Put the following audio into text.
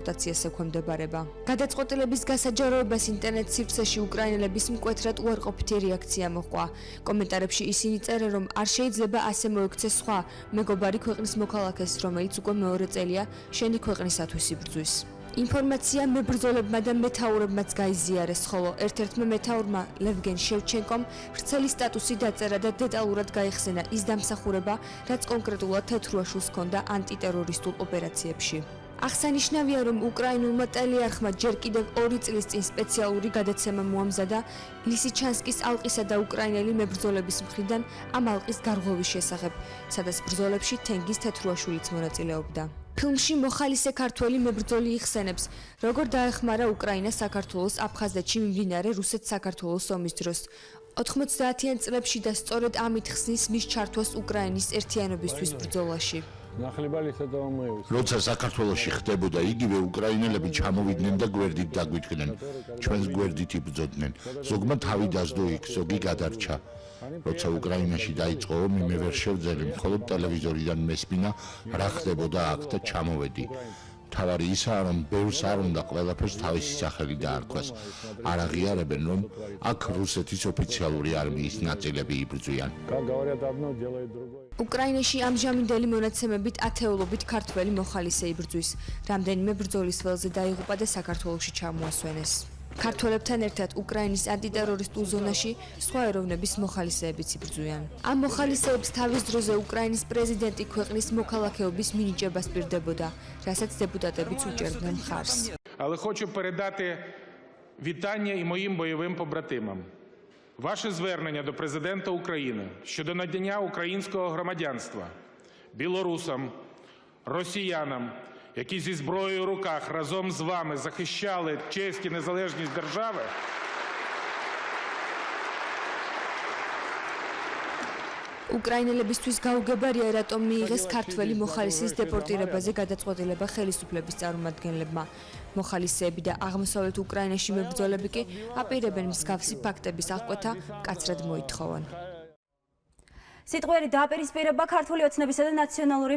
დეპორტაციას ექვემდებარება. გადაწყვეტილების გასაჯაროებას ინტერნეტ სივრცეში უკრაინელების მკვეთრად უარყოფითი რეაქცია მოჰყვა. კომენტარებში ისინი წერენ, რომ არ შეიძლება ასე მოექცეს სხვა მეგობარი ქვეყნის მოქალაქეს, რომელიც უკვე მეორე წელია შენი ქვეყნისათვის იბრძვის. ინფორმაცია მებრძოლებმა და მეთაურებმაც გაიზიარეს, ხოლო ერთ-ერთმა მეთაურმა ლევგენ შევჩენკომ ვრცელი სტატუსი დაწერა და დეტალურად გაიხსენა ის დამსახურება, რაც კონკრეტულად თეთრუაშულს ჰქონდა ანტიტერორისტულ ოპერაციებში. აღსანიშნავია, რომ უკრაინულმა ტელეარხმა ჯერ კიდევ 2 წლის წინ სპეციალური გადაცემა მოამზადა ლისიჩანსკის ალყისა და უკრაინელი მებრძოლების მხრიდან ამ ალყის გარღვევის შესახებ, სადაც ბრძოლებში თენგიზ თეთრუაშულიც მონაწილეობდა. ფილმში მოხალისე ქართველი მებრძოლი იხსენებს, როგორ დაეხმარა უკრაინა საქართველოს აფხაზეთში მიმდინარე რუსეთ-საქართველოს ომის დროს. 90-იან წლებში და სწორედ ამით ხსნის მის ჩართვას უკრაინის ერთიანობისთვის ბრძოლაში. როცა საქართველოში ხდებოდა იგივე, უკრაინელები ჩამოვიდნენ და გვერდით დაგვიდგნენ. ჩვენს გვერდით იბრძოდნენ. ზოგმა თავი დასდო იქ, ზოგი გადარჩა. როცა უკრაინაში დაიწყო ომი, მე ვერ შევძელი, მხოლოდ ტელევიზორიდან მესმინა, რა ხდებოდა აქ და ჩამოვედი. თავარი ისაა, რომ ბევრს არ უნდა ყველაფერს თავისი სახელი დაარქვას. არ აღიარებენ, რომ აქ რუსეთის ოფიციალური არმიის ნაწილები იბრძვიან. უკრაინაში ამჟამინდელი მონაცემებით ათეულობით ქართველი მოხალისე იბრძვის. რამდენიმე ბრძოლის ველზე დაიღუპა და საქართველოში ჩამოასვენეს. ქართველებთან ერთად უკრაინის ანტიტერორისტულ ზონაში სხვა ეროვნების მოხალისეებიც იბრძვიან. ამ მოხალისეებს თავის დროზე უკრაინის პრეზიდენტი ქვეყნის მოქალაქეობის მინიჭებას პირდებოდა, რასაც депутатებიც უჭერდნენ მხარს. Але хочу передати вітання і моїм бойовим побратимам. Ваше звернення до президента України щодо надання українського громадянства білорусам, росіянам, які зі зброєю в руках разом з вами захищали честь і незалежність держави, უკრაინელებისთვის გაუგებარია, რატომ მიიღეს ქართველი მოხალისის დეპორტირებაზე გადაწყვეტილება ხელისუფლების წარმომადგენლებმა. მოხალისეები და აღმოსავლეთ უკრაინაში მებრძოლები კი აპირებენ მსგავსი ფაქტების აღკვეთა მკაცრად მოითხოვონ. სიტყვიერი დაპირისპირება ქართული ოცნებისა და ნაციონალური